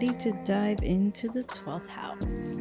ready to dive into the 12th house.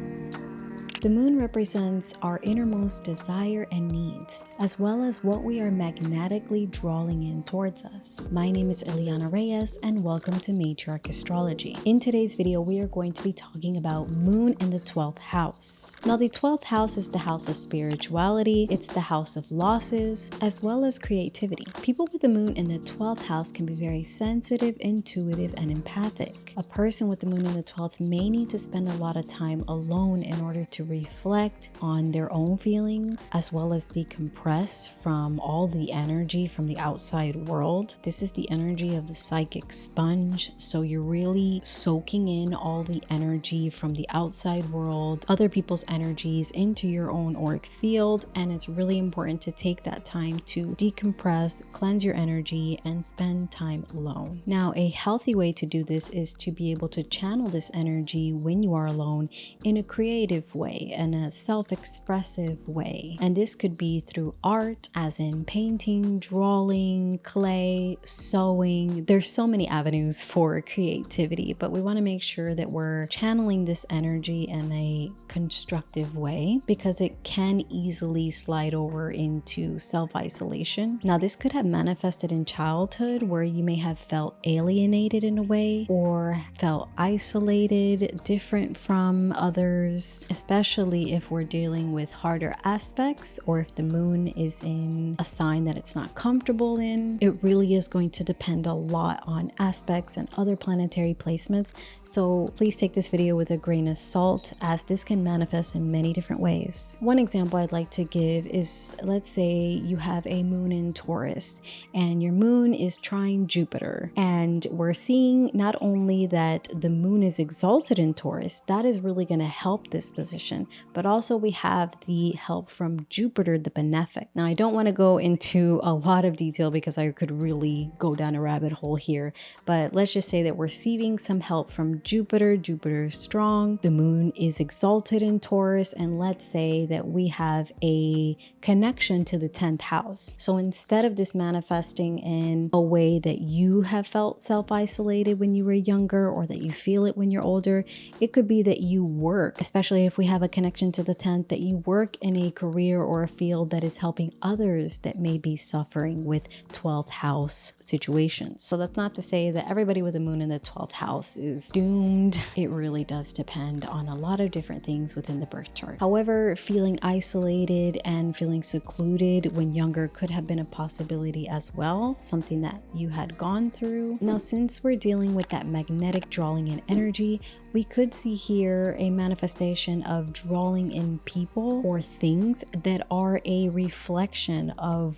The moon represents our innermost desire and needs, as well as what we are magnetically drawing in towards us. My name is Eliana Reyes, and welcome to Matriarch Astrology. In today's video, we are going to be talking about moon in the 12th house. Now, the 12th house is the house of spirituality, it's the house of losses, as well as creativity. People with the moon in the 12th house can be very sensitive, intuitive, and empathic. A person with the moon in the 12th may need to spend a lot of time alone in order to reflect on their own feelings, as well as decompress from all the energy from the outside world. This is the energy of the psychic sponge, so you're really soaking in all the energy from the outside world, other people's energies into your own auric field, and it's really important to take that time to decompress, cleanse your energy, and spend time alone. Now, a healthy way to do this is to be able to channel this energy when you are alone in a creative way, in a self-expressive way. And this could be through art, as in painting, drawing, clay, sewing. There's so many avenues for creativity, but we want to make sure that we're channeling this energy in a constructive way, because it can easily slide over into self-isolation. Now, this could have manifested in childhood, where you may have felt alienated in a way, or felt isolated, different from others, especially if we're dealing with harder aspects, or if the moon is in a sign that it's not comfortable in. It really is going to depend a lot on aspects and other planetary placements, so please take this video with a grain of salt, as this can manifest in many different ways. One example I'd like to give is, let's say you have a moon in Taurus and your moon is trine Jupiter, and we're seeing not only that the moon is exalted in Taurus, that is really going to help this position, but also we have the help from Jupiter, the benefic. Now, I don't want to go into a lot of detail because I could really go down a rabbit hole here, but let's just say that we're receiving some help from Jupiter. Jupiter is strong, the moon is exalted in Taurus, and let's say that we have a connection to the 10th house. So instead of this manifesting in a way that you have felt self-isolated when you were younger, or that you feel it when you're older, it could be that you work, especially if we have a connection to the 10th, that you work in a career or a field that is helping others that may be suffering with 12th house situations. So that's not to say that everybody with a moon in the 12th house is doomed. It really does depend on a lot of different things within the birth chart. However, feeling isolated and feeling secluded when younger could have been a possibility as well, something that you had gone through. Now, since we're dealing with that magnetic drawing in energy, we could see here a manifestation of drawing in people or things that are a reflection of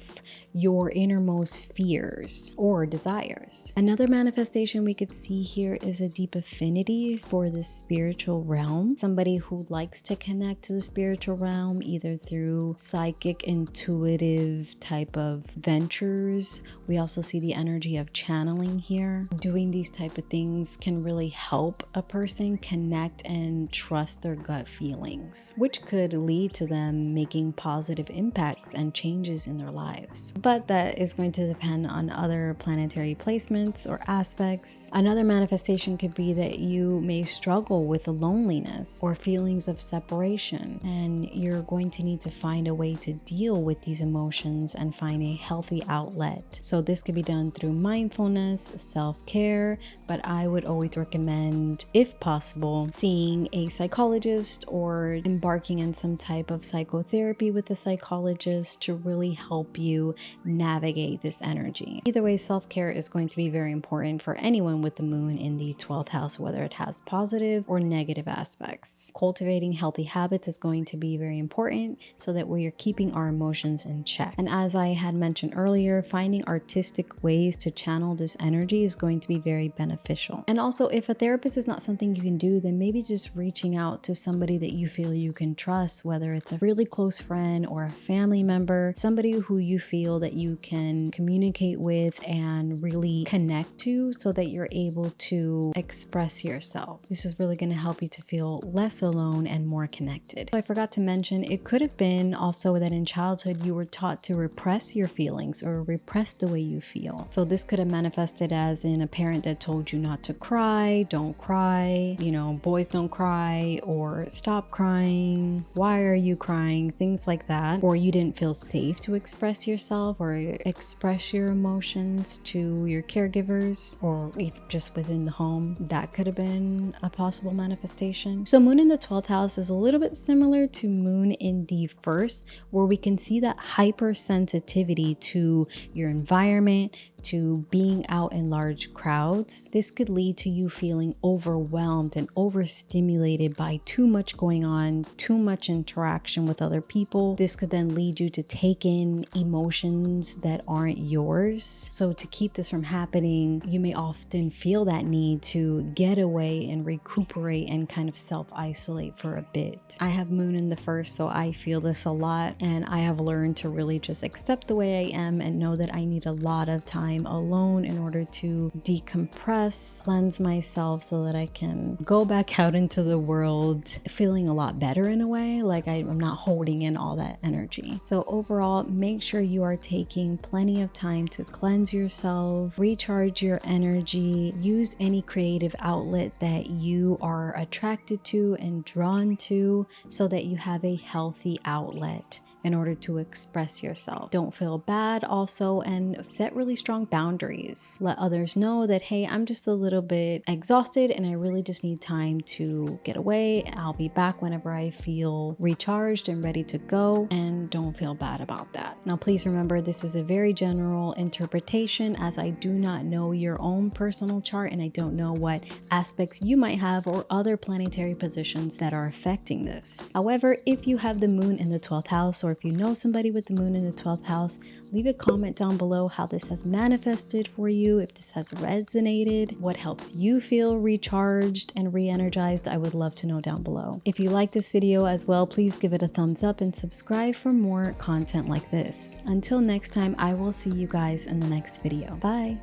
your innermost fears or desires. Another manifestation we could see here is a deep affinity for the spiritual realm. Somebody who likes to connect to the spiritual realm, either through psychic, intuitive type of ventures. We also see the energy of channeling here. Doing these type of things can really help a person connect and trust their gut feelings, which could lead to them making positive impacts and changes in their lives. But that is going to depend on other planetary placements or aspects. Another manifestation could be that you may struggle with loneliness or feelings of separation, and you're going to need to find a way to deal with these emotions and find a healthy outlet. So this could be done through mindfulness, self-care, but I would always recommend, if possible, seeing a psychologist or embarking in some type of psychotherapy with a psychologist to really help you navigate this energy. Either way, self-care is going to be very important for anyone with the moon in the 12th house, whether it has positive or negative aspects. Cultivating healthy habits is going to be very important so that we are keeping our emotions in check. And as I had mentioned earlier, finding artistic ways to channel this energy is going to be very beneficial. And also, if a therapist is not something you can do, then maybe just reaching out to somebody that you feel you can trust, whether it's a really close friend or a family member, somebody who you feel that you can communicate with and really connect to, so that you're able to express yourself. This is really going to help you to feel less alone and more connected. So I forgot to mention, it could have been also that in childhood you were taught to repress your feelings or repress the way you feel. So this could have manifested as in a parent that told you not to cry, don't cry, you know, boys don't cry, or stop crying, why are you crying, things like that. Or you didn't feel safe to express yourself or express your emotions to your caregivers, or even just within the home. That could have been a possible manifestation. So moon in the 12th house is a little bit similar to moon in the first, where we can see that hypersensitivity to your environment, to being out in large crowds. This could lead to you feeling overwhelmed and overstimulated by too much going on, too much interaction with other people. This could then lead you to take in emotions that aren't yours. So to keep this from happening, you may often feel that need to get away and recuperate and kind of self-isolate for a bit. I have moon in the first, so I feel this a lot, and I have learned to really just accept the way I am and know that I need a lot of time alone in order to decompress, cleanse myself, so that I can go back out into the world feeling a lot better in a way, like I'm not holding in all that energy. So overall, make sure you are taking plenty of time to cleanse yourself, recharge your energy, use any creative outlet that you are attracted to and drawn to, so that you have a healthy outlet in order to express yourself. Don't feel bad also, and set really strong boundaries. Let others know that, hey, I'm just a little bit exhausted and I really just need time to get away. I'll be back whenever I feel recharged and ready to go, and don't feel bad about that. Now, please remember, this is a very general interpretation, as I do not know your own personal chart and I don't know what aspects you might have or other planetary positions that are affecting this. However, if you have the moon in the 12th house, or if you know somebody with the moon in the 12th house, leave a comment down below how this has manifested for you, if this has resonated, what helps you feel recharged and re-energized. I would love to know down below. If you like this video as well, please give it a thumbs up and subscribe for more content like this. Until next time, I will see you guys in the next video. Bye.